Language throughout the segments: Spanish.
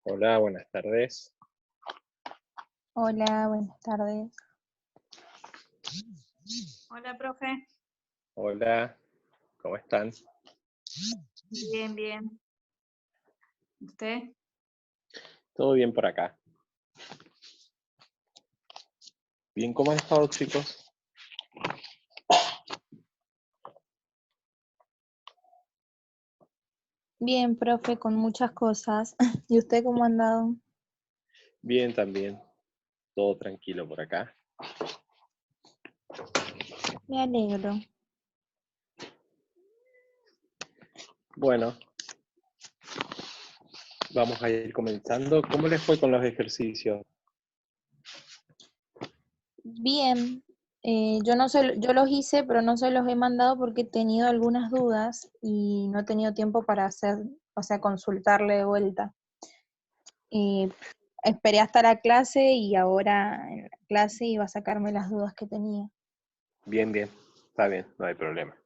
Hola, buenas tardes. Hola, buenas tardes. Hola, profe. Hola, ¿cómo están? Bien, bien. ¿Usted? ¿Todo bien por acá? Bien, ¿cómo han estado, chicos? Bien, profe, con muchas cosas. ¿Y usted cómo ha andado? Bien también. Todo tranquilo por acá. Me alegro. Bueno, vamos a ir comenzando. ¿Cómo les fue con los ejercicios? Bien. Yo los hice, pero no se los he mandado porque he tenido algunas dudas y no he tenido tiempo para hacer, o sea, consultarle de vuelta. Esperé hasta la clase y ahora en la clase iba a sacarme las dudas que tenía. Bien, bien. Está bien, no hay problema.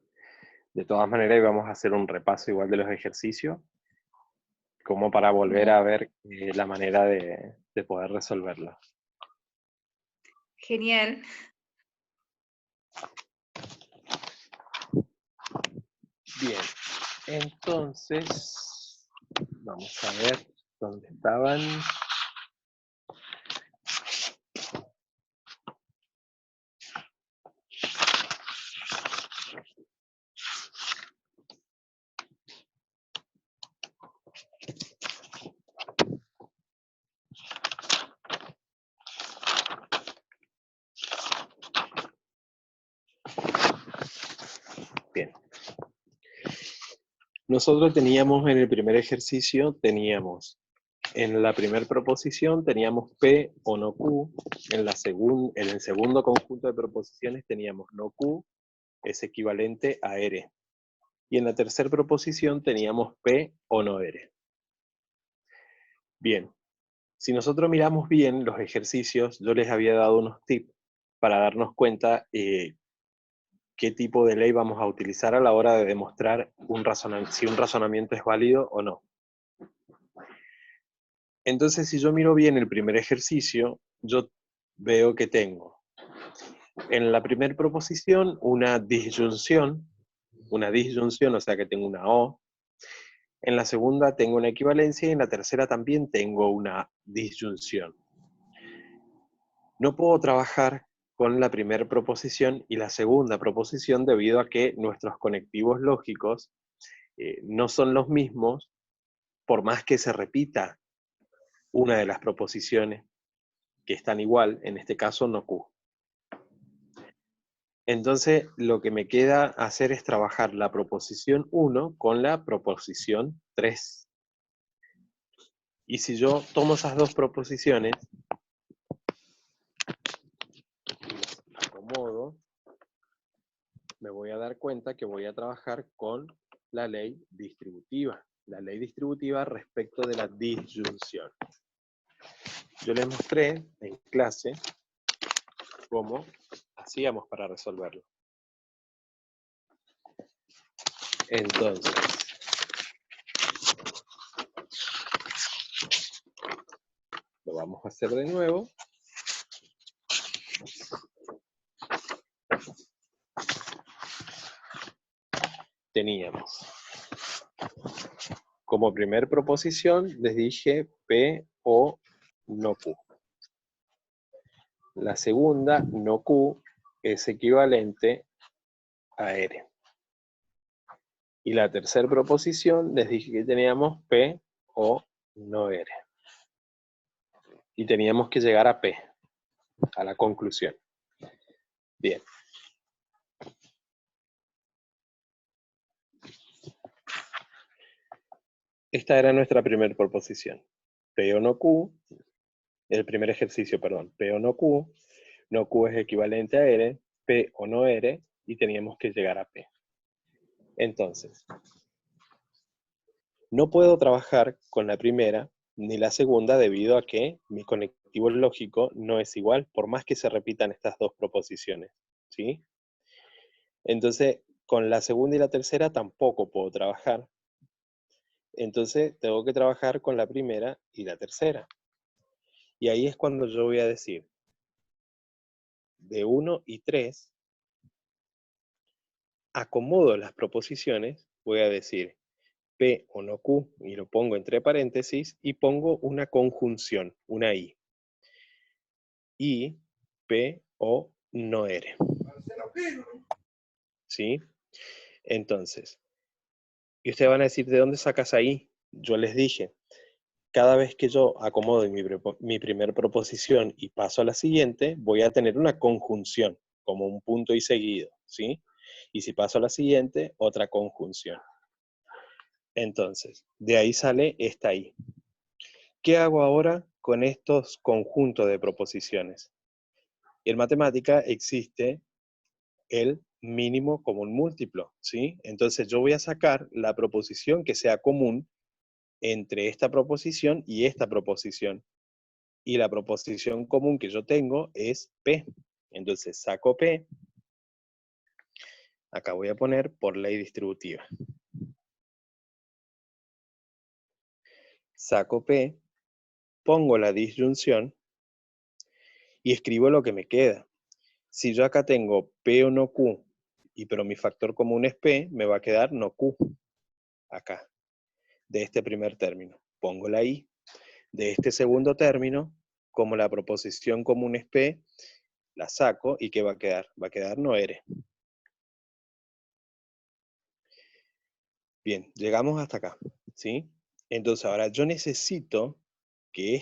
De todas maneras, vamos a hacer un repaso igual de los ejercicios, como para volver Bien. a ver la manera de poder resolverlos. Genial. Bien, entonces, vamos a ver dónde estaban. Bien. Nosotros teníamos en el primer ejercicio, en la primera proposición teníamos P o no Q, en el segundo conjunto de proposiciones teníamos no Q, es equivalente a R. Y en la tercera proposición teníamos P o no R. Bien, si nosotros miramos bien los ejercicios, yo les había dado unos tips para darnos cuenta qué tipo de ley vamos a utilizar a la hora de demostrar si un razonamiento es válido o no. Entonces, si yo miro bien el primer ejercicio, yo veo que tengo en la primera proposición una disyunción, o sea que tengo una O. En la segunda tengo una equivalencia y en la tercera también tengo una disyunción. No puedo trabajar con la primera proposición y la segunda proposición debido a que nuestros conectivos lógicos no son los mismos, por más que se repita una de las proposiciones que están igual, en este caso no Q. Entonces, lo que me queda hacer es trabajar la proposición 1 con la proposición 3. Y si yo tomo esas dos proposiciones, y las acomodo, me voy a dar cuenta que voy a trabajar con la ley distributiva. La ley distributiva respecto de la disyunción. Yo les mostré en clase cómo hacíamos para resolverlo. Entonces, lo vamos a hacer de nuevo. Teníamos como primer proposición, les dije P o no Q. La segunda, no Q, es equivalente a R. Y la tercera proposición, les dije que teníamos P o no R. Y teníamos que llegar a P, a la conclusión. Bien. Esta era nuestra primera proposición. P o no Q, el primer ejercicio, perdón. P o no Q es equivalente a R, P o no R, y teníamos que llegar a P. Entonces, no puedo trabajar con la primera ni la segunda debido a que mi conectivo lógico no es igual, por más que se repitan estas dos proposiciones, ¿sí? Entonces, con la segunda y la tercera tampoco puedo trabajar. Entonces tengo que trabajar con la primera y la tercera. Y ahí es cuando yo voy a decir, de 1 y 3, acomodo las proposiciones, voy a decir P o no Q, y lo pongo entre paréntesis, y pongo una conjunción, una I. I, P o no R. ¿Sí? Entonces, y ustedes van a decir, ¿de dónde sacas ahí? Yo les dije, cada vez que yo acomodo mi primer proposición y paso a la siguiente, voy a tener una conjunción, como un punto y seguido, ¿sí? Y si paso a la siguiente, otra conjunción. Entonces, de ahí sale esta I. ¿Qué hago ahora con estos conjuntos de proposiciones? En matemática existe el mínimo común múltiplo, ¿sí? Entonces yo voy a sacar la proposición que sea común entre esta proposición y esta proposición. Y la proposición común que yo tengo es P. Entonces saco P. Acá voy a poner por ley distributiva. Saco P, pongo la disyunción y escribo lo que me queda. Si yo acá tengo P o no Q, pero mi factor común es P, me va a quedar no Q. Acá, de este primer término. Pongo la I. De este segundo término, como la proposición común es P, la saco y ¿qué va a quedar? Va a quedar no R. Bien, llegamos hasta acá, ¿sí? Entonces ahora yo necesito que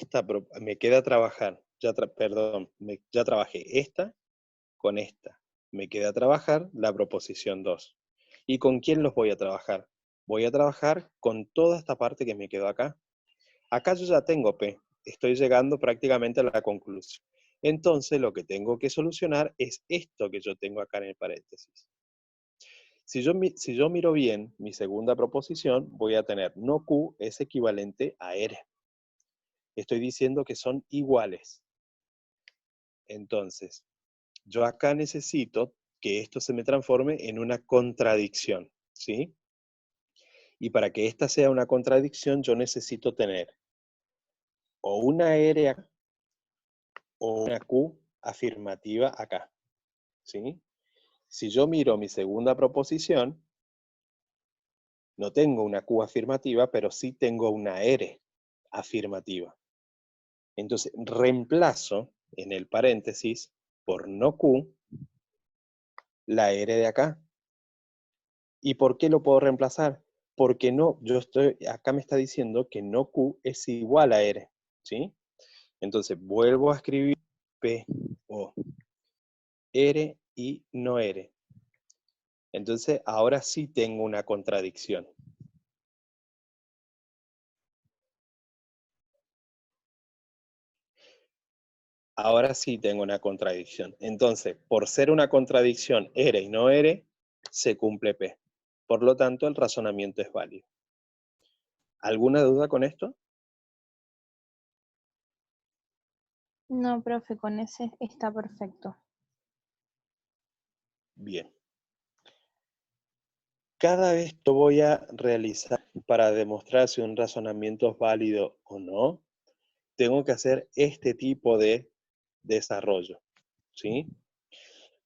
me queda trabajar, ya trabajé esta con esta. Me queda trabajar la proposición 2. ¿Y con quién los voy a trabajar? Voy a trabajar con toda esta parte que me quedó acá. Acá yo ya tengo P, estoy llegando prácticamente a la conclusión. Entonces lo que tengo que solucionar es esto que yo tengo acá en el paréntesis. Si yo miro bien mi segunda proposición, voy a tener no Q es equivalente a R. Estoy diciendo que son iguales. Entonces, yo acá necesito que esto se me transforme en una contradicción, ¿sí? Y para que esta sea una contradicción, yo necesito tener o una R acá, o una Q afirmativa acá, ¿sí? Si yo miro mi segunda proposición, no tengo una Q afirmativa, pero sí tengo una R afirmativa. Entonces, reemplazo en el paréntesis por no Q la R de acá. ¿Y por qué lo puedo reemplazar? Porque no, acá me está diciendo que no Q es igual a R, ¿sí? Entonces, vuelvo a escribir P, O, R y no R. Entonces, ahora sí tengo una contradicción. Ahora sí tengo una contradicción. Entonces, por ser una contradicción R y no R, se cumple P. Por lo tanto, el razonamiento es válido. ¿Alguna duda con esto? No, profe, con ese está perfecto. Bien. Cada vez que voy a realizar para demostrar si un razonamiento es válido o no, tengo que hacer este tipo de desarrollo, ¿sí?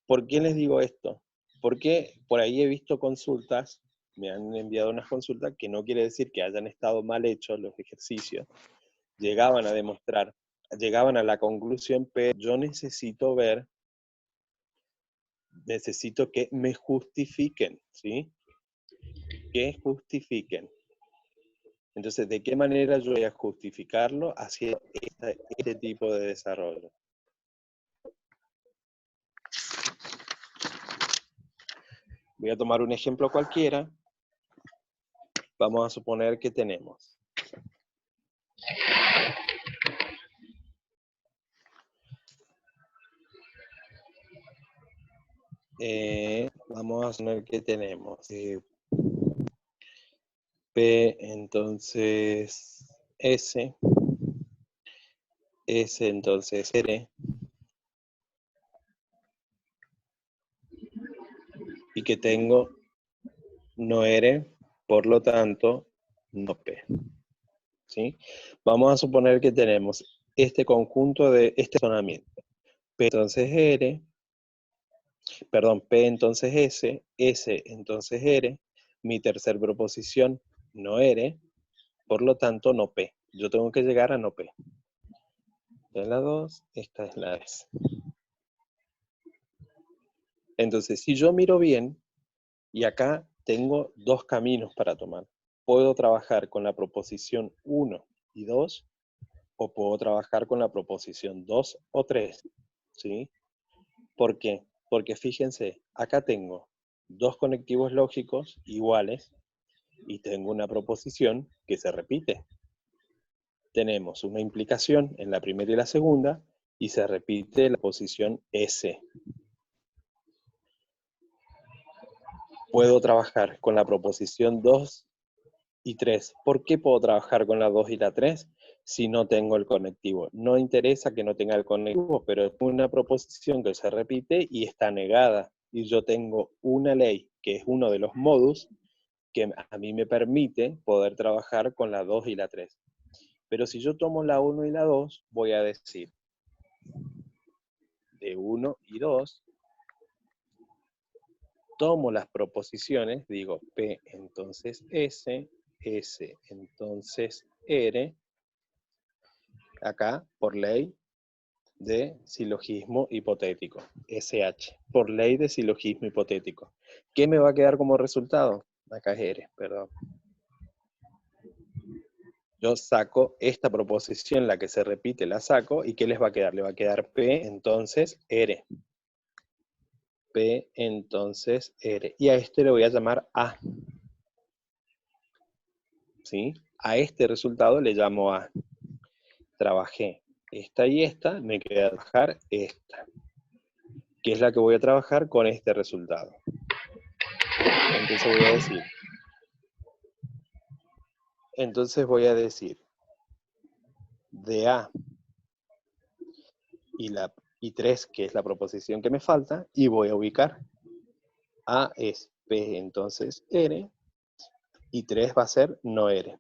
¿Por qué les digo esto? Porque por ahí he visto consultas, me han enviado unas consultas que no quiere decir que hayan estado mal hechos los ejercicios, llegaban a demostrar, llegaban a la conclusión, pero yo necesito que me justifiquen, ¿sí? Que justifiquen. Entonces, ¿de qué manera yo voy a justificarlo haciendo este tipo de desarrollo? Voy a tomar un ejemplo cualquiera. Vamos a suponer que tenemos vamos a suponer que tenemos P, entonces S entonces R, y que tengo no R, por lo tanto, no P. ¿Sí? Vamos a suponer que tenemos este conjunto de este razonamiento. P entonces R, perdón, P entonces S entonces R, mi tercer proposición no R, por lo tanto no P. Yo tengo que llegar a no P. Esta es la 2, esta es la S. Entonces, si yo miro bien, y acá tengo dos caminos para tomar. Puedo trabajar con la proposición 1 y 2, o puedo trabajar con la proposición 2 o 3. ¿Sí? ¿Por qué? Porque fíjense, acá tengo dos conectivos lógicos iguales y tengo una proposición que se repite. Tenemos una implicación en la primera y la segunda y se repite la posición S. Puedo trabajar con la proposición 2 y 3. ¿Por qué puedo trabajar con la 2 y la 3 si no tengo el conectivo? No interesa que no tenga el conectivo, pero es una proposición que se repite y está negada. Y yo tengo una ley, que es uno de los modus, que a mí me permite poder trabajar con la 2 y la 3. Pero si yo tomo la 1 y la 2, voy a decir de 1 y 2, tomo las proposiciones, digo P entonces S, S entonces R, acá por ley de silogismo hipotético, SH, por ley de silogismo hipotético. ¿Qué me va a quedar como resultado? Acá es R, perdón. Yo saco esta proposición, la que se repite, la saco, ¿y qué les va a quedar? Le va a quedar P entonces R. P entonces R. Y a este le voy a llamar A. ¿Sí? A este resultado le llamo A. Trabajé esta y esta, me queda trabajar esta, que es la que voy a trabajar con este resultado. Entonces voy a decir, de A y 3, que es la proposición que me falta, y voy a ubicar. A es P entonces R, y 3 va a ser no R.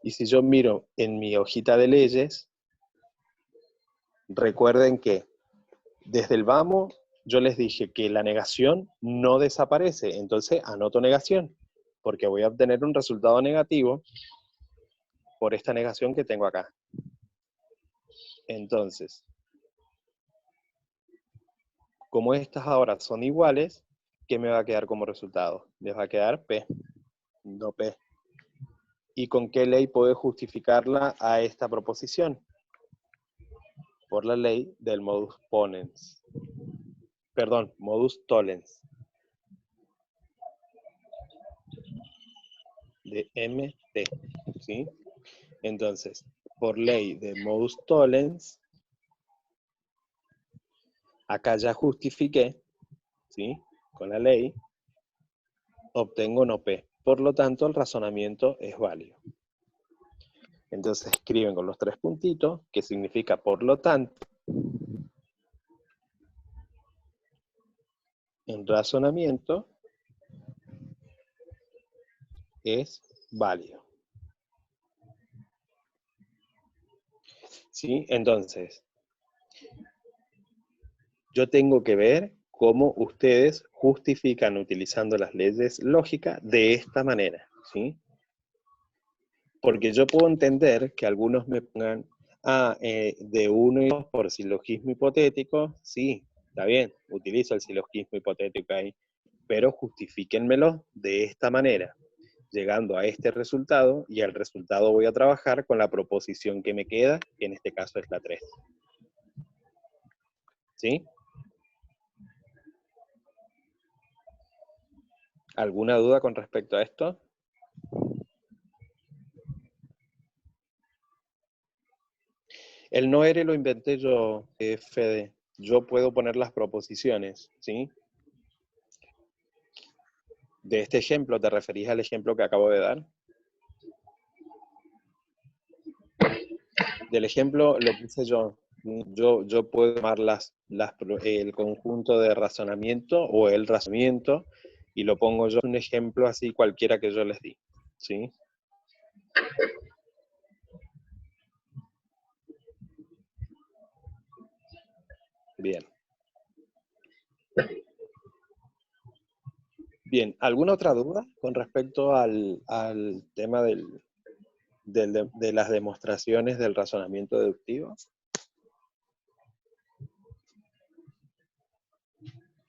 Y si yo miro en mi hojita de leyes, recuerden que desde el vamos yo les dije que la negación no desaparece, entonces anoto negación, porque voy a obtener un resultado negativo por esta negación que tengo acá. Entonces, como estas ahora son iguales, ¿qué me va a quedar como resultado? Les va a quedar P, no P. ¿Y con qué ley puedo justificarla a esta proposición? Por la ley del modus ponens. Perdón, modus tollens. De MT, ¿sí? Entonces, por ley de modus tollens, acá ya justifiqué, ¿sí? Con la ley, obtengo no P. Por lo tanto, el razonamiento es válido. Entonces escriben con los 3 puntitos, que significa por lo tanto, en razonamiento es válido. ¿Sí? Entonces, yo tengo que ver cómo ustedes justifican utilizando las leyes lógicas de esta manera, ¿sí? Porque yo puedo entender que algunos me pongan, de 1 y 2 por silogismo hipotético, sí, está bien, utilizo el silogismo hipotético ahí, pero justifíquenmelo de esta manera, llegando a este resultado, y al resultado voy a trabajar con la proposición que me queda, que en este caso es la 3. ¿Sí? ¿Alguna duda con respecto a esto? El no R lo inventé yo, Fede. Yo puedo poner las proposiciones, ¿sí? De este ejemplo, ¿te referís al ejemplo que acabo de dar? Del ejemplo lo puse yo. Yo puedo tomar el conjunto de razonamiento o el razonamiento y lo pongo yo un ejemplo así cualquiera que yo les di. ¿sí? Bien. Bien, ¿alguna otra duda con respecto al tema de las demostraciones del razonamiento deductivo?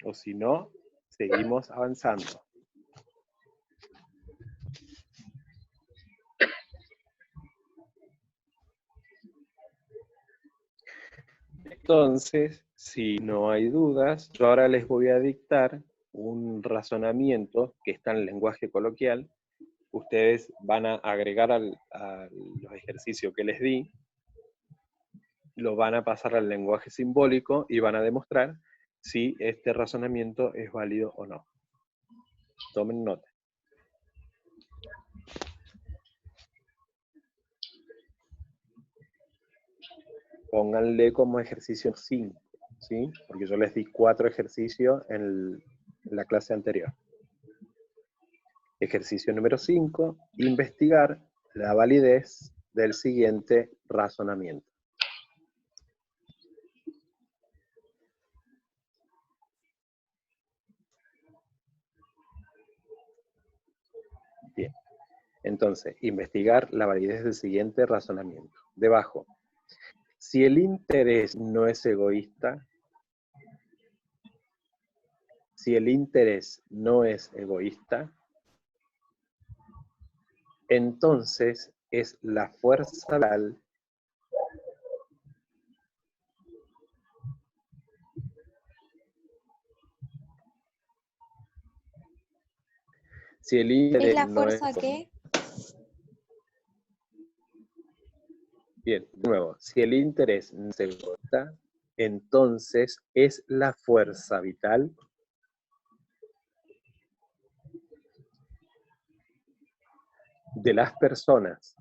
O si no, seguimos avanzando. Entonces, si no hay dudas, yo ahora les voy a dictar un razonamiento que está en el lenguaje coloquial. Ustedes van a agregar a los ejercicios que les di, lo van a pasar al lenguaje simbólico y van a demostrar si este razonamiento es válido o no. Tomen nota. Pónganle como ejercicio 5, ¿sí? Porque yo les di 4 ejercicios en la clase anterior. Ejercicio número 5, investigar la validez del siguiente razonamiento. Bien, entonces, investigar la validez del siguiente razonamiento. Debajo, si el interés no es egoísta, entonces es la fuerza vital si el interés ¿Es la no fuerza es... qué? Bien, de nuevo, si el interés no es egoísta, entonces es la fuerza vital de las personas.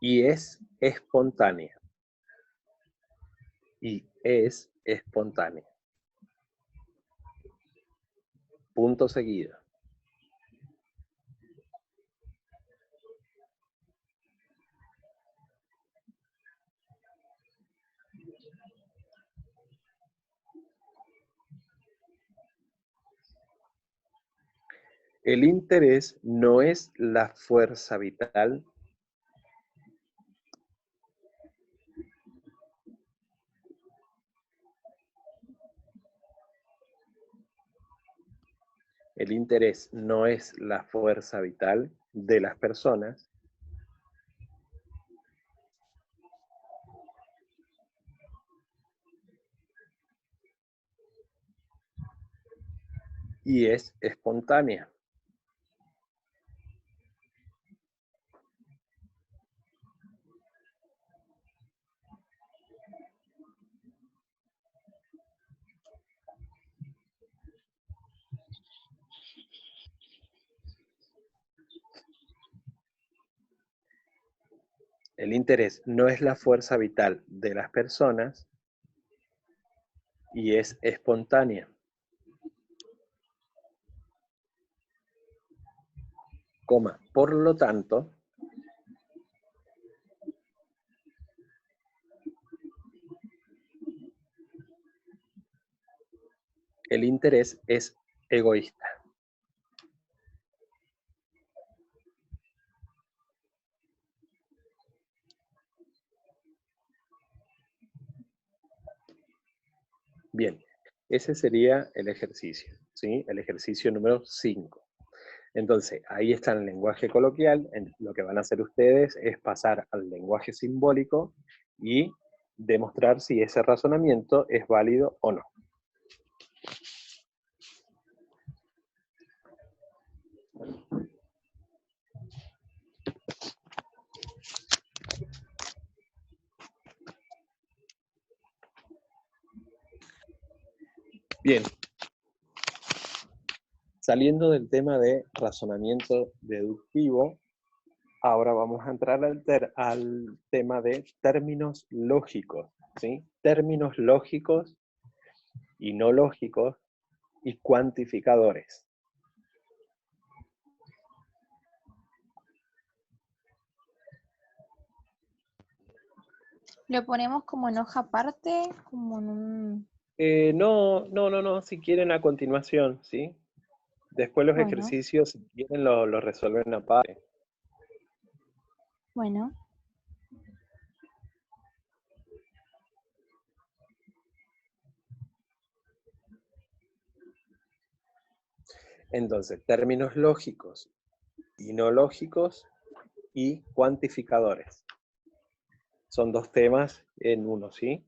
Y es espontánea. Punto seguido. El interés no es la fuerza vital de las personas y es espontánea. El interés no es la fuerza vital de las personas y es espontánea. Coma, por lo tanto, el interés es egoísta. Bien, ese sería el ejercicio, ¿sí? El ejercicio número 5. Entonces, ahí está el lenguaje coloquial. Lo que van a hacer ustedes es pasar al lenguaje simbólico y demostrar si ese razonamiento es válido o no. Bien. Saliendo del tema de razonamiento deductivo, ahora vamos a entrar al tema de términos lógicos, ¿sí? Términos lógicos y no lógicos, y cuantificadores. ¿Lo ponemos como en hoja aparte? Como en un... No, si quieren a continuación, ¿sí? Después los Bueno, ejercicios, si quieren, lo resuelven aparte. bueno. Entonces, términos lógicos y no lógicos y cuantificadores. Son dos temas en uno, ¿sí?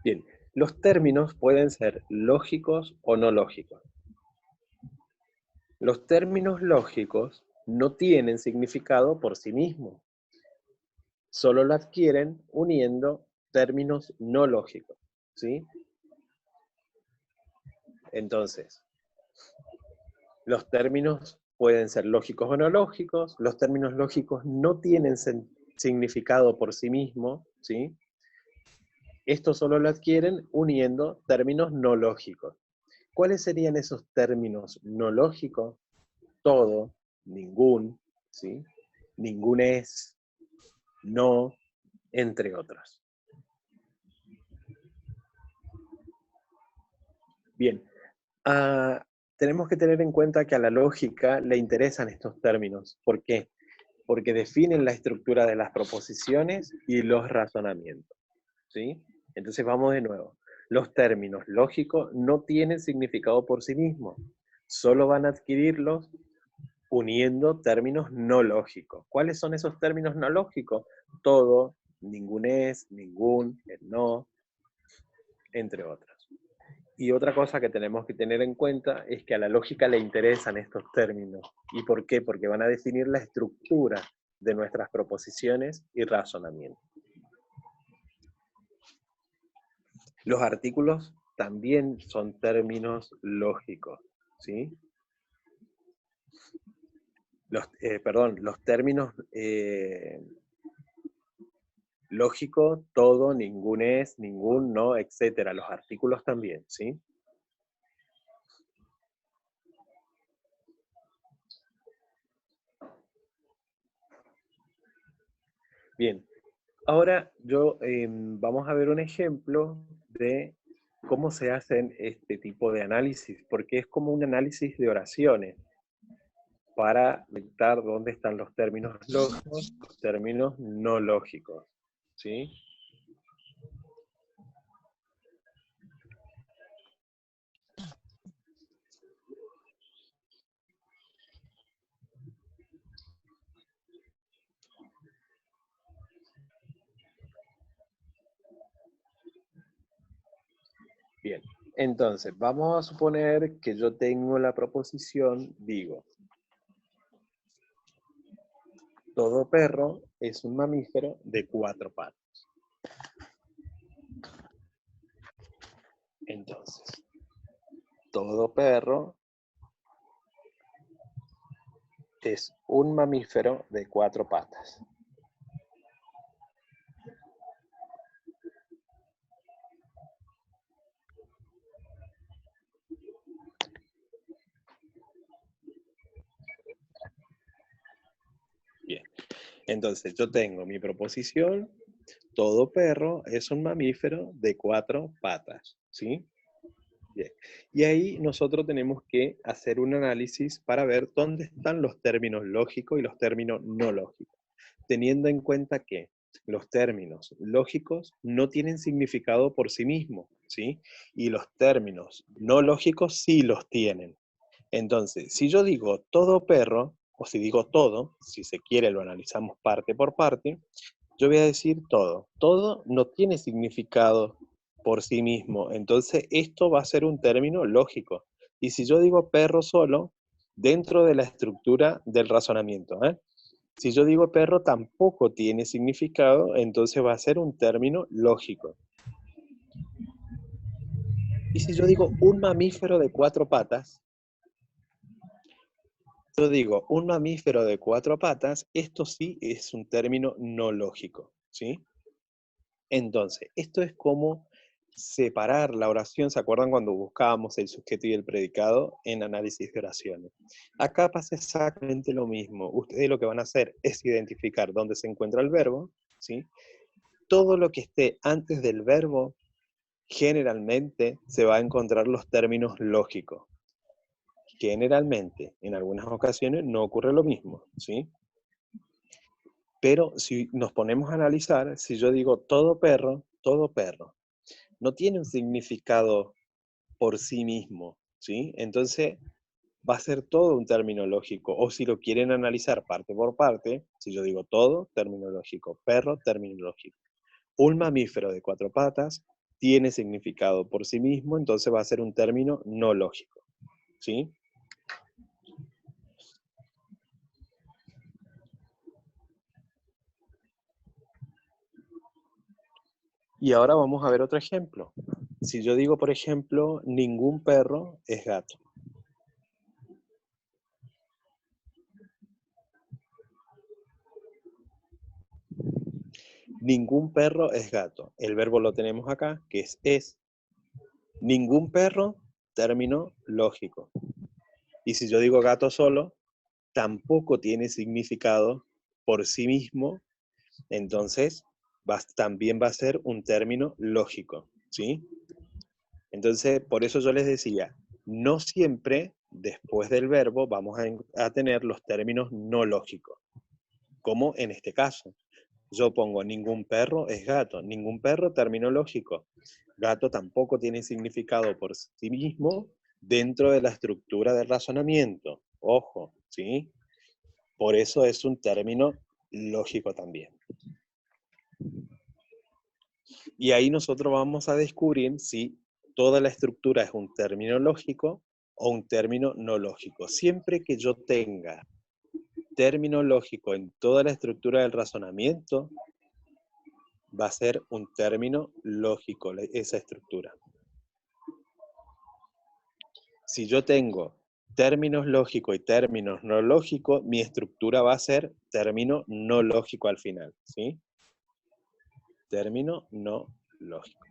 Bien, los términos pueden ser lógicos o no lógicos. Los términos lógicos no tienen significado por sí mismos. Solo lo adquieren uniendo términos no lógicos, ¿sí? Entonces, los términos pueden ser lógicos o no lógicos. Los términos lógicos no tienen significado por sí mismos, ¿sí? Esto solo lo adquieren uniendo términos no lógicos. ¿Cuáles serían esos términos no lógicos? Todo, ningún, ¿sí? Ningún es, no, entre otros. Bien, tenemos que tener en cuenta que a la lógica le interesan estos términos. ¿Por qué? Porque definen la estructura de las proposiciones y los razonamientos, ¿sí? Entonces vamos de nuevo. Los términos lógicos no tienen significado por sí mismos, solo van a adquirirlos uniendo términos no lógicos. ¿Cuáles son esos términos no lógicos? Todo, ningún es, ningún, el no, entre otros. Y otra cosa que tenemos que tener en cuenta es que a la lógica le interesan estos términos. ¿Y por qué? Porque van a definir la estructura de nuestras proposiciones y razonamientos. Los artículos también son términos lógicos, ¿sí? Los términos lógico, todo, ningún es, ningún, no, etcétera. Los artículos también, ¿sí? Bien, ahora vamos a ver un ejemplo de cómo se hacen este tipo de análisis, porque es como un análisis de oraciones para detectar dónde están los términos lógicos, los términos no lógicos, ¿sí? Bien, entonces vamos a suponer que yo tengo la proposición, digo, todo perro es un mamífero de 4 patas. Entonces, todo perro es un mamífero de 4 patas. Bien, entonces yo tengo mi proposición, todo perro es un mamífero de 4 patas, ¿sí? Bien, y ahí nosotros tenemos que hacer un análisis para ver dónde están los términos lógicos y los términos no lógicos, teniendo en cuenta que los términos lógicos no tienen significado por sí mismos, ¿sí? Y los términos no lógicos sí los tienen. Entonces, si yo digo todo perro, o si digo todo, si se quiere lo analizamos parte por parte, yo voy a decir todo. Todo no tiene significado por sí mismo, entonces esto va a ser un término lógico. Y si yo digo perro solo, dentro de la estructura del razonamiento, si yo digo perro tampoco tiene significado, entonces va a ser un término lógico. Y si yo digo un mamífero de 4 patas, yo digo un mamífero de 4 patas, esto sí es un término no lógico, ¿sí? Entonces, esto es como separar la oración. ¿Se acuerdan cuando buscábamos el sujeto y el predicado en análisis de oraciones? Acá pasa exactamente lo mismo. Ustedes lo que van a hacer es identificar dónde se encuentra el verbo, ¿sí? Todo lo que esté antes del verbo, generalmente se va a encontrar los términos lógicos. Generalmente, en algunas ocasiones no ocurre lo mismo, ¿sí? Pero si nos ponemos a analizar, si yo digo todo perro, no tiene un significado por sí mismo, ¿sí? Entonces va a ser todo un término lógico, o si lo quieren analizar parte por parte, si yo digo todo, término lógico, perro, término lógico. Un mamífero de 4 patas tiene significado por sí mismo, entonces va a ser un término no lógico, ¿sí? Y ahora vamos a ver otro ejemplo. Si yo digo, por ejemplo, ningún perro es gato. Ningún perro es gato. El verbo lo tenemos acá, que es. Ningún perro, término lógico. Y si yo digo gato solo, tampoco tiene significado por sí mismo, entonces también va a ser un término lógico, ¿sí? Entonces, por eso yo les decía, no siempre después del verbo vamos a tener los términos no lógicos, como en este caso. Yo pongo ningún perro es gato, ningún perro término lógico. Gato tampoco tiene significado por sí mismo dentro de la estructura del razonamiento. Ojo, ¿sí? Por eso es un término lógico también. Y ahí nosotros vamos a descubrir si toda la estructura es un término lógico o un término no lógico. Siempre que yo tenga término lógico en toda la estructura del razonamiento, va a ser un término lógico esa estructura. Si yo tengo términos lógicos y términos no lógicos, mi estructura va a ser término no lógico al final, ¿sí? Término no lógico.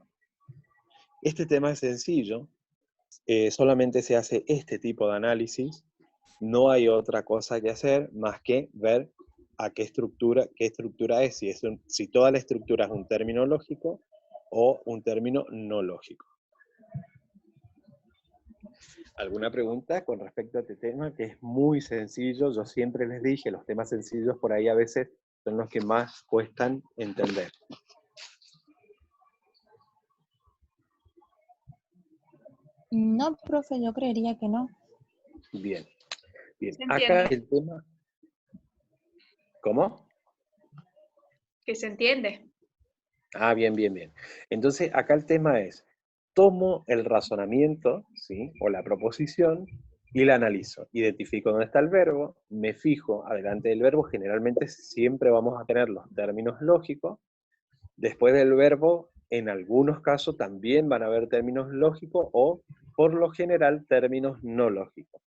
Este tema es sencillo, solamente se hace este tipo de análisis, no hay otra cosa que hacer más que ver a qué estructura es, si toda la estructura es un término lógico o un término no lógico. ¿Alguna pregunta con respecto a este tema? Que es muy sencillo, yo siempre les dije, los temas sencillos por ahí a veces son los que más cuestan entender. No, profe, yo creería que no. Bien, bien. ¿Se Acá entiende? el tema... ¿Cómo? Que se entiende. Ah, bien, bien, bien. Entonces, acá el tema es, tomo el razonamiento, ¿sí? O la proposición, y la analizo. Identifico dónde está el verbo, me fijo adelante del verbo, generalmente siempre vamos a tener los términos lógicos. Después del verbo, en algunos casos también van a haber términos lógicos o, por lo general, términos no lógicos.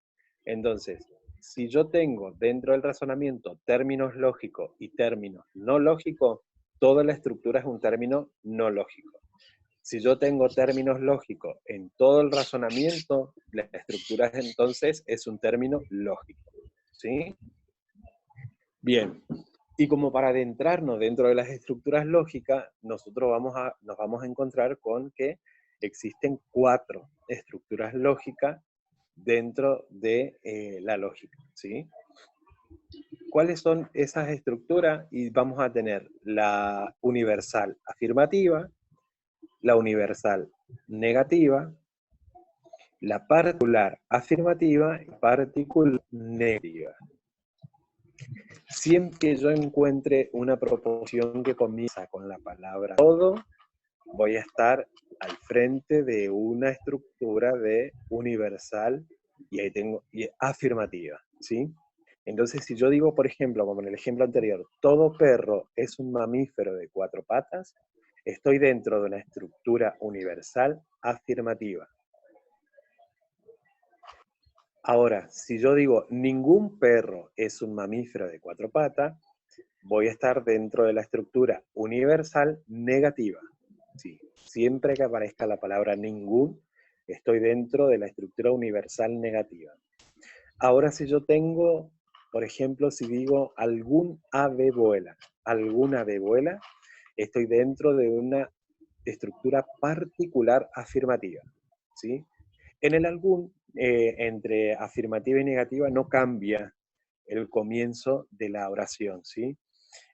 Entonces, si yo tengo dentro del razonamiento términos lógicos y términos no lógicos, toda la estructura es un término no lógico. Si yo tengo términos lógicos en todo el razonamiento, la estructura entonces es un término lógico. ¿Sí? Bien. Y como para adentrarnos dentro de las estructuras lógicas, nosotros nos vamos a encontrar con que existen 4 estructuras lógicas dentro de la lógica, ¿sí? ¿Cuáles son esas estructuras? Y vamos a tener la universal afirmativa, la universal negativa, la particular afirmativa y particular negativa. Siempre que yo encuentre una proposición que comienza con la palabra todo, voy a estar al frente de una estructura de universal y ahí tengo afirmativa, ¿sí? Entonces, si yo digo, por ejemplo, como en el ejemplo anterior, todo perro es un mamífero de 4 patas, estoy dentro de una estructura universal afirmativa. Ahora, si yo digo ningún perro es un mamífero de 4 patas, voy a estar dentro de la estructura universal negativa. Sí, siempre que aparezca la palabra ningún, estoy dentro de la estructura universal negativa. Ahora, si yo tengo, por ejemplo, si digo algún ave vuela, alguna ave vuela, estoy dentro de una estructura particular afirmativa, ¿sí? En el algún, entre afirmativa y negativa, no cambia el comienzo de la oración, ¿sí?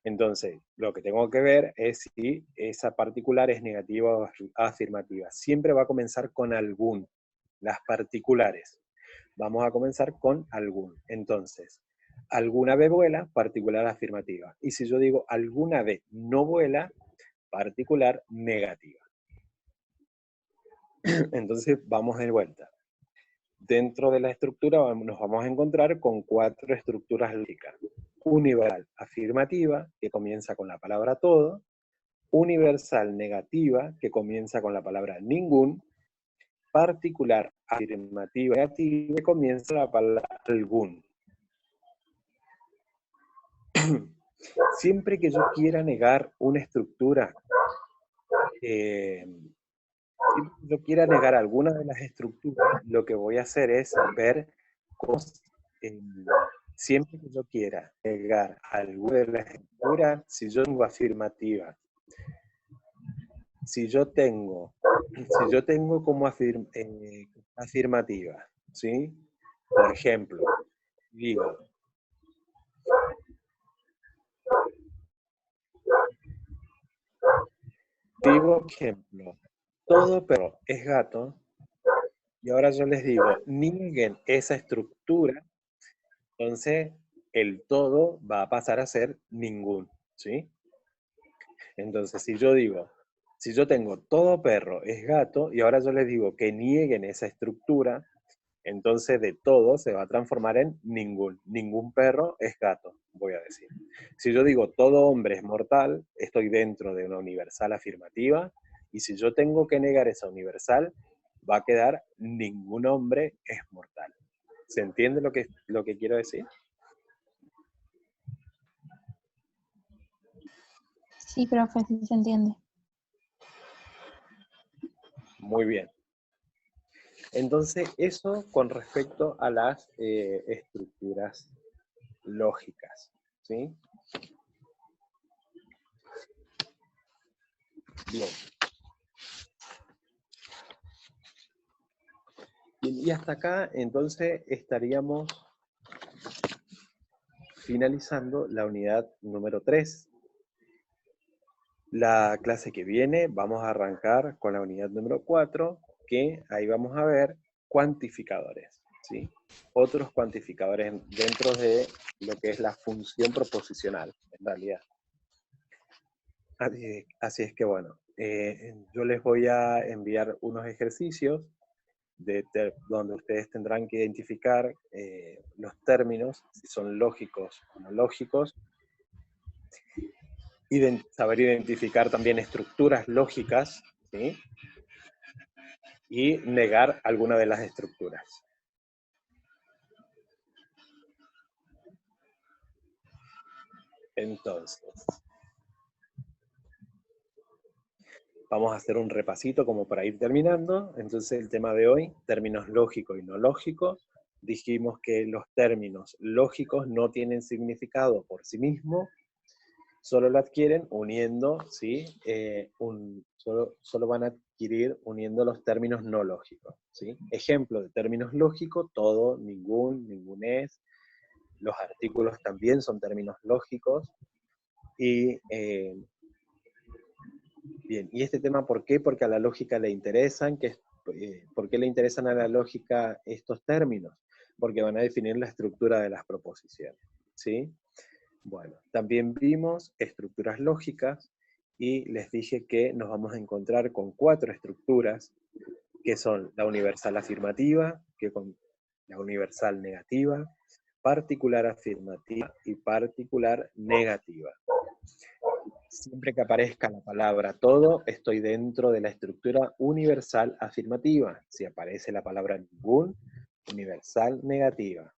Entonces, lo que tengo que ver es si esa particular es negativa o afirmativa. Siempre va a comenzar con algún, las particulares. Vamos a comenzar con algún. Entonces, alguna ave vuela, particular afirmativa. Y si yo digo alguna ave no vuela, particular negativa. Entonces, vamos de vuelta. Dentro de la estructura nos vamos a encontrar con 4 estructuras lógicas. Universal afirmativa, que comienza con la palabra todo. Universal negativa, que comienza con la palabra ningún. Particular afirmativa negativa, que comienza la palabra algún. Siempre que yo quiera negar una estructura, si yo quiera negar alguna de las estructuras, lo que voy a hacer es ver cómo, siempre que yo quiera negar alguna de las estructuras, si yo tengo afirmativa, si yo tengo como afirmativa, ¿sí? Por ejemplo, digo ejemplo, todo perro es gato, y ahora yo les digo, nieguen esa estructura, entonces el todo va a pasar a ser ningún, ¿sí? Entonces, si yo tengo todo perro es gato, y ahora yo les digo que nieguen esa estructura, entonces de todo se va a transformar en ningún. Ningún perro es gato, voy a decir. Si yo digo todo hombre es mortal, estoy dentro de una universal afirmativa, y si yo tengo que negar esa universal, va a quedar ningún hombre es mortal. ¿Se entiende lo que quiero decir? Sí, profe, sí se entiende. Muy bien. Entonces, eso con respecto a las estructuras lógicas, ¿sí? Bien. Y hasta acá, entonces, estaríamos finalizando la unidad número 3. La clase que viene vamos a arrancar con la unidad número 4, que ahí vamos a ver cuantificadores, ¿sí? Otros cuantificadores dentro de lo que es la función proposicional, en realidad. Así es que bueno, yo les voy a enviar unos ejercicios donde ustedes tendrán que identificar los términos, si son lógicos o no lógicos, saber identificar también estructuras lógicas, ¿sí? Y negar alguna de las estructuras. Entonces, vamos a hacer un repasito como para ir terminando. Entonces, el tema de hoy, términos lógicos y no lógicos. Dijimos que los términos lógicos no tienen significado por sí mismos, solo lo adquieren uniendo, ¿sí? Solo van a adquirir uniendo los términos no lógicos, ¿sí? Ejemplo de términos lógicos, todo, ningún, ningunés. Los artículos también son términos lógicos. Y, bien, ¿y este tema por qué? Porque a la lógica le interesan, ¿por qué le interesan a la lógica estos términos? Porque van a definir la estructura de las proposiciones, ¿sí? Bueno, también vimos estructuras lógicas y les dije que nos vamos a encontrar con 4 estructuras, que son la universal afirmativa, la universal negativa, particular afirmativa y particular negativa. Siempre que aparezca la palabra todo, estoy dentro de la estructura universal afirmativa. Si aparece la palabra ningún, universal negativa.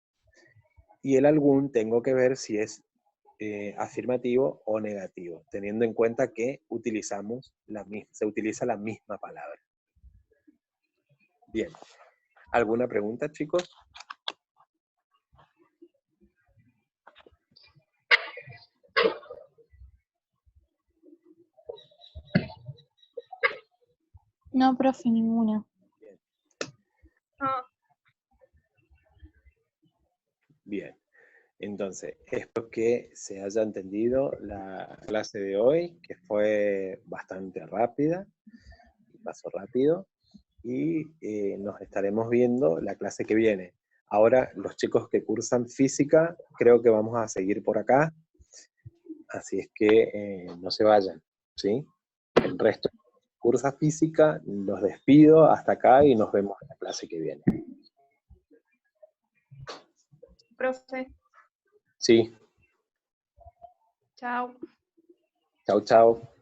Y el algún tengo que ver si es afirmativo o negativo, teniendo en cuenta que se utiliza la misma palabra. Bien. ¿Alguna pregunta, chicos? No, profe, ninguna. Ah, Bien. Entonces, espero que se haya entendido la clase de hoy, que fue bastante rápida, pasó rápido, y nos estaremos viendo la clase que viene. Ahora, los chicos que cursan física, creo que vamos a seguir por acá, así es que no se vayan, ¿sí? El resto cursa física, los despido hasta acá y nos vemos en la clase que viene. profe, Sí, chao. chao, chao.